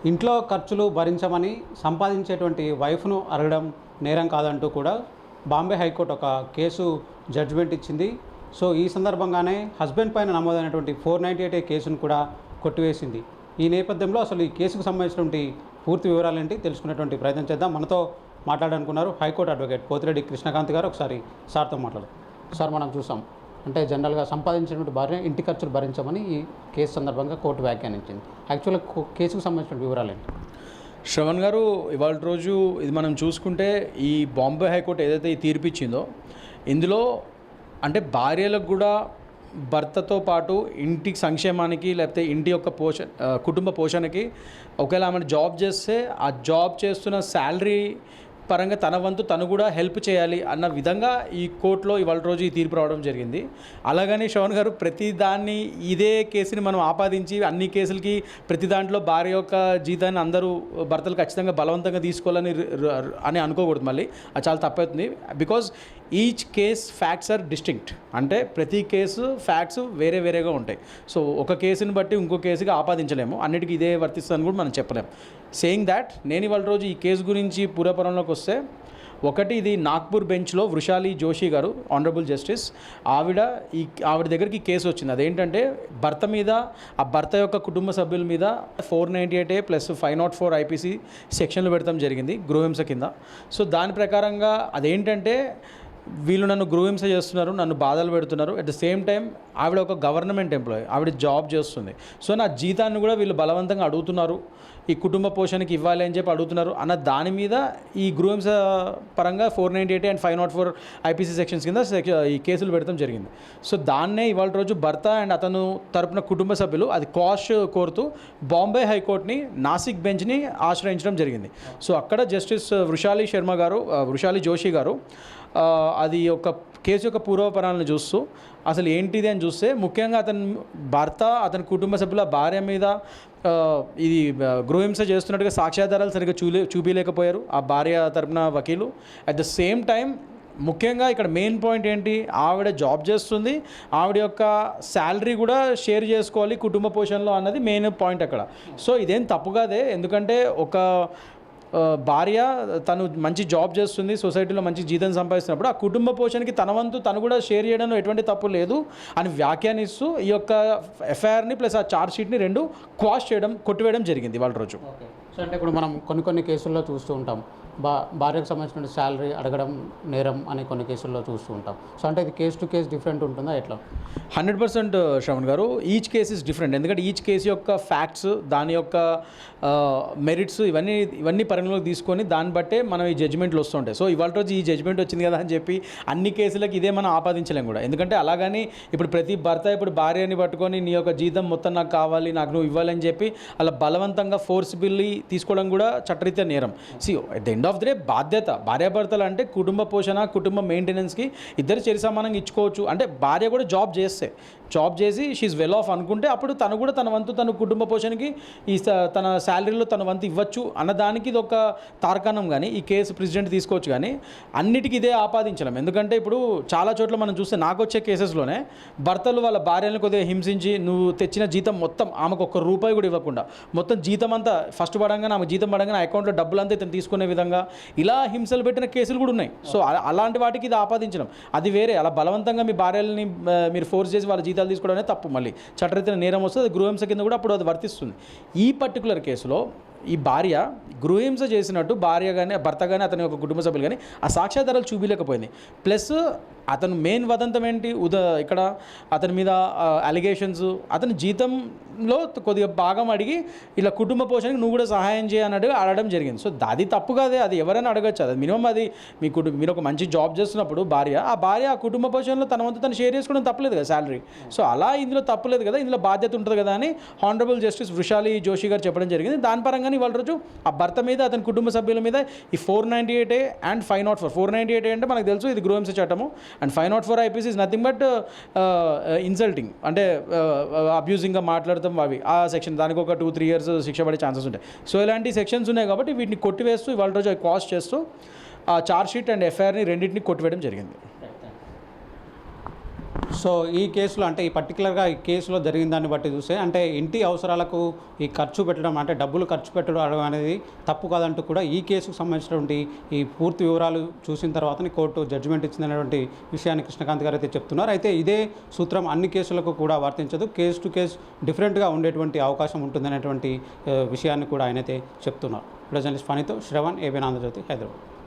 ఇంట్లో ఖర్చులు భరించమని సంపాదించేటువంటి వైఫ్ను అడగడం నేరం కాదంటూ కూడా బాంబే హైకోర్టు ఒక కేసు జడ్జిమెంట్ ఇచ్చింది. సో ఈ సందర్భంగానే హస్బెండ్ పైన నమోదైనటువంటి 498A కేసును కూడా కొట్టివేసింది. ఈ నేపథ్యంలో అసలు ఈ కేసుకు సంబంధించినటువంటి పూర్తి వివరాలేంటి తెలుసుకునేటువంటి ప్రయత్నం చేద్దాం. మనతో మాట్లాడాలనుకున్నారు హైకోర్టు అడ్వకేట్ పోతిరెడ్డి కృష్ణకాంత్ గారు. ఒకసారి సార్తో మాట్లాడదాం. సార్, మనం చూసాం అంటే జనరల్గా సంపాదించినటువంటి భార్య ఇంటి ఖర్చులు భరించమని ఈ కేసు సందర్భంగా కోర్టు వ్యాఖ్యానించింది. యాక్చువల్గా కేసుకు సంబంధించిన వివరాలు ఏంటి? శ్రవణ్ గారు, ఇవాళ రోజు ఇది మనం చూసుకుంటే ఈ బాంబే హైకోర్టు ఏదైతే ఈ తీర్పు ఇచ్చిందో ఇందులో అంటే భార్యలకు కూడా భర్తతో పాటు ఇంటి సంక్షేమానికి లేకపోతే ఇంటి యొక్క కుటుంబ పోషణకి ఒకవేళ ఆమె జాబ్ చేస్తే ఆ జాబ్ చేస్తున్న శాలరీ పరంగా తన వంతు తను కూడా హెల్ప్ చేయాలి అన్న విధంగా ఈ కోర్టులో ఇవాళ రోజు ఈ తీర్పు రావడం జరిగింది. అలాగని శ్రవణ్ గారు ప్రతి దాన్ని ఇదే కేసుని మనం ఆపాదించి అన్ని కేసులకి ప్రతి దాంట్లో భార్య యొక్క జీతాన్ని అందరూ భర్తలు ఖచ్చితంగా బలవంతంగా తీసుకోవాలని అని అనుకోకూడదు. మళ్ళీ అది చాలా తప్పవుతుంది. Because each case facts are distinct. అంటే ప్రతి కేసు ఫ్యాక్ట్స్ వేరే వేరేగా ఉంటాయి. సో ఒక కేసుని బట్టి ఇంకో కేసుగా ఆపాదించలేము, అన్నిటికీ ఇదే వర్తిస్తుందని కూడా మనం చెప్పలేము. సేయింగ్ దాట్ నేను ఇవాళ రోజు ఈ కేసు గురించి పూర్వపరంలోకి వస్తే, ఒకటి ఇది నాగ్పూర్ బెంచ్లో వృషాలి జోషి గారు ఆనరబుల్ జస్టిస్ ఆవిడ దగ్గరికి కేసు వచ్చింది. అదేంటంటే భర్త మీద, ఆ భర్త యొక్క కుటుంబ సభ్యుల మీద 498A ప్లస్ 504 IPC సెక్షన్లు పెడతాం జరిగింది గృహహింస కింద. సో దాని ప్రకారంగా అదేంటంటే వీళ్ళు నన్ను గృహహింస చేస్తున్నారు, నన్ను బాధలు పెడుతున్నారు. అట్ ద సేమ్ టైం ఆవిడ ఒక గవర్నమెంట్ ఎంప్లాయీ, ఆవిడ జాబ్ చేస్తుంది. సో నా జీతాన్ని కూడా వీళ్ళు బలవంతంగా అడుగుతున్నారు, ఈ కుటుంబ పోషణకి ఇవ్వాలి అని చెప్పి అడుగుతున్నారు అన్న దాని మీద ఈ గృహహింస పరంగా 498A అండ్ 504 IPC సెక్షన్స్ కింద ఈ కేసులు పెడతాం జరిగింది. సో దాన్నే ఇవాళ రోజు భర్త అండ్ అతను తరపున కుటుంబ సభ్యులు అది క్వాష్ కోరుతూ బాంబే హైకోర్టుని నాసిక్ బెంచ్ని ఆశ్రయించడం జరిగింది. సో అక్కడ జస్టిస్ వృషాలి జోషి గారు అది ఒక కేసు యొక్క పూర్వపరాలను చూస్తూ అసలు ఏంటిది అని చూస్తే, ముఖ్యంగా అతని కుటుంబ సభ్యుల భార్య మీద ఇది గృహహింస చేస్తున్నట్టుగా సాక్ష్యాధారాలు సరిగ్గా చూపించలేకపోయారు ఆ భార్య తరపున వకీలు. అట్ ద సేమ్ టైం ముఖ్యంగా ఇక్కడ మెయిన్ పాయింట్ ఏంటి, ఆవిడ జాబ్ చేస్తుంది, ఆవిడ యొక్క శాలరీ కూడా షేర్ చేసుకోవాలి కుటుంబ పోషణలో అన్నది మెయిన్ పాయింట్ అక్కడ. సో ఇదేం తప్పు కాదే, ఎందుకంటే ఒక భార్య తను మంచి జాబ్ చేస్తుంది, సొసైటీలో మంచి జీతం సంపాదిస్తున్నప్పుడు ఆ కుటుంబ పోషణకి తన వంతు తను కూడా షేర్ చేయడంలో ఎటువంటి తప్పు లేదు అని వ్యాఖ్యానిస్తూ ఈ యొక్క ఎఫ్ఐఆర్ని ప్లస్ ఆ ఛార్జ్ షీట్ని రెండు కొట్టివేయడం జరిగింది వాళ్ళ రోజు. సో అంటే ఇప్పుడు మనం కొన్ని కేసుల్లో చూస్తూ ఉంటాం, భార్యకు సంబంధించిన శాలరీ అడగడం నేరం అని కొన్ని కేసుల్లో చూస్తూ ఉంటాం. సో అంటే ఇది కేసు టు కేసు డిఫరెంట్ ఉంటుందా ఎట్లా? 100% శ్రవణ్ గారు, ఈచ్ కేస్ ఇస్ డిఫరెంట్. ఎందుకంటే ఈచ్ కేసు యొక్క ఫ్యాక్ట్స్, దాని యొక్క మెరిట్స్ ఇవన్నీ పరిగణలోకి తీసుకొని దాన్ని బట్టే మనం ఈ జడ్జిమెంట్లు వస్తుంటాయి. సో ఇవాళ రోజు ఈ జడ్జిమెంట్ వచ్చింది కదా అని చెప్పి అన్ని కేసులకు ఇదే మనం ఆపాదించలేం కూడా. ఎందుకంటే అలాగని ఇప్పుడు ప్రతి భర్త ఇప్పుడు భార్యని పట్టుకొని నీ యొక్క జీతం మొత్తం నాకు కావాలి, నాకు నువ్వు ఇవ్వాలని చెప్పి అలా బలవంతంగా ఫోర్స్బిల్లీ తీసుకోవడం కూడా చట్టరీత్యా నేరం. At the end of the day బాధ్యత భార్యాభర్తలు అంటే కుటుంబ పోషణ, కుటుంబ మెయింటెనెన్స్కి ఇద్దరు చెరి సమానంగా ఇచ్చుకోవచ్చు. అంటే భార్య కూడా జాబ్ చేసి షీఈ్ వెల్ ఆఫ్ అనుకుంటే అప్పుడు తను కూడా తన వంతు తన కుటుంబ పోషణకి తన శాలరీలో తన వంతు ఇవ్వచ్చు అన్నదానికి ఇది ఒక తార్కాణం. కానీ ఈ కేసు ప్రెసిడెంట్ తీసుకోవచ్చు, కానీ అన్నిటికీ ఇదే ఆపాదించలేం. ఎందుకంటే ఇప్పుడు చాలా చోట్ల మనం చూస్తే నాకు వచ్చే కేసెస్లోనే భర్తలు వాళ్ళ భార్యలను కొద్దిగా హింసించి నువ్వు తెచ్చిన జీతం మొత్తం ఆమెకు ₹1 కూడా ఇవ్వకుండా మొత్తం జీతం అంతా ఫస్ట్ పడంగా ఆమె జీతం పడంగా అకౌంట్లో డబ్బులంతా ఇతను తీసుకునే విధంగా ఇలా హింసలు పెట్టిన కేసులు కూడా ఉన్నాయి. సో అలాంటి వాటికి ఇది ఆపాదించడం అది వేరే. అలా బలవంతంగా మీ భార్యలని మీరు ఫోర్స్ చేసి వాళ్ళ జీతాలు తీసుకోవడం అనేది తప్పు, మళ్ళీ చట్టరీత్యా నేరం వస్తుంది. అది గృహహింస కింద కూడా అప్పుడు అది వర్తిస్తుంది. ఈ పర్టికులర్ కేసులో ఈ భార్య గృహహింస చేసినట్టు భార్య కానీ భర్త కానీ అతని యొక్క కుటుంబ సభ్యులు కానీ ఆ సాక్ష్యాధారాలు చూపించలేకపోయింది. ప్లస్ అతను మెయిన్ వదంతం ఏంటి, ఇక్కడ అతని మీద అలిగేషన్స్, అతని జీతంలో కొద్దిగా భాగం అడిగి ఇలా కుటుంబ పోషణకి నువ్వు కూడా సహాయం చేయన్నట్టుగా అడగడం జరిగింది. సో అది తప్పు కాదే, అది ఎవరైనా అడగచ్చు. అది మినిమం అది మీరు ఒక మంచి జాబ్ చేస్తున్నప్పుడు భార్య ఆ కుటుంబ పోషణలో తన వంతు తను షేర్ చేసుకోవడం తప్పలేదు కదా శాలరీ. సో అలా ఇందులో తప్పలేదు కదా, ఇందులో బాధ్యత ఉంటుంది కదా అని హానరబుల్ జస్టిస్ వృషాలి జోషి గారు చెప్పడం జరిగింది. దాని పరంగా ఇవాళ రోజు ఆ భర్త మీద అతని కుటుంబ సభ్యుల మీద ఈ 498A అండ్ 504 498A అంటే మనకు తెలుసు ఇది గృహహింస చట్టము, and 504 IPC is nothing but insulting, అంటే అబ్యూజింగ్గా మాట్లాడతాం అవి ఆ సెక్షన్. దానికి ఒక 2-3 years శిక్ష పడే ఛాన్సెస్ ఉంటాయి. సో ఇలాంటి సెక్షన్స్ ఉన్నాయి కాబట్టి వీటిని కొట్టివేస్తూ ఇవాళ రోజు కాస్ట్ చేస్తూ ఆ ఛార్జ్ షీట్ అండ్ ఎఫ్ఐఆర్ని రెండింటిని కొట్టివేయడం జరిగింది. సో ఈ కేసులో అంటే ఈ పర్టికులర్గా ఈ కేసులో జరిగిన దాన్ని బట్టి చూస్తే అంటే ఇంటి అవసరాలకు ఈ ఖర్చు పెట్టడం అంటే డబ్బులు ఖర్చు పెట్టడం అనేది తప్పు కాదంటూ కూడా ఈ కేసుకు సంబంధించినటువంటి ఈ పూర్తి వివరాలు చూసిన తర్వాతనే కోర్టు జడ్జిమెంట్ ఇచ్చిందనేటువంటి విషయాన్ని కృష్ణకాంత్ గారు అయితే చెప్తున్నారు. అయితే ఇదే సూత్రం అన్ని కేసులకు కూడా వర్తించదు, కేసు టు కేసు డిఫరెంట్గా ఉండేటువంటి అవకాశం ఉంటుందనేటువంటి విషయాన్ని కూడా ఆయనైతే చెప్తున్నారు. జర్నలిస్ట్ ఫణితో శ్రవణ్, ఏబిఎన్ ఆంధ్రజ్యోతి, హైదరాబాద్.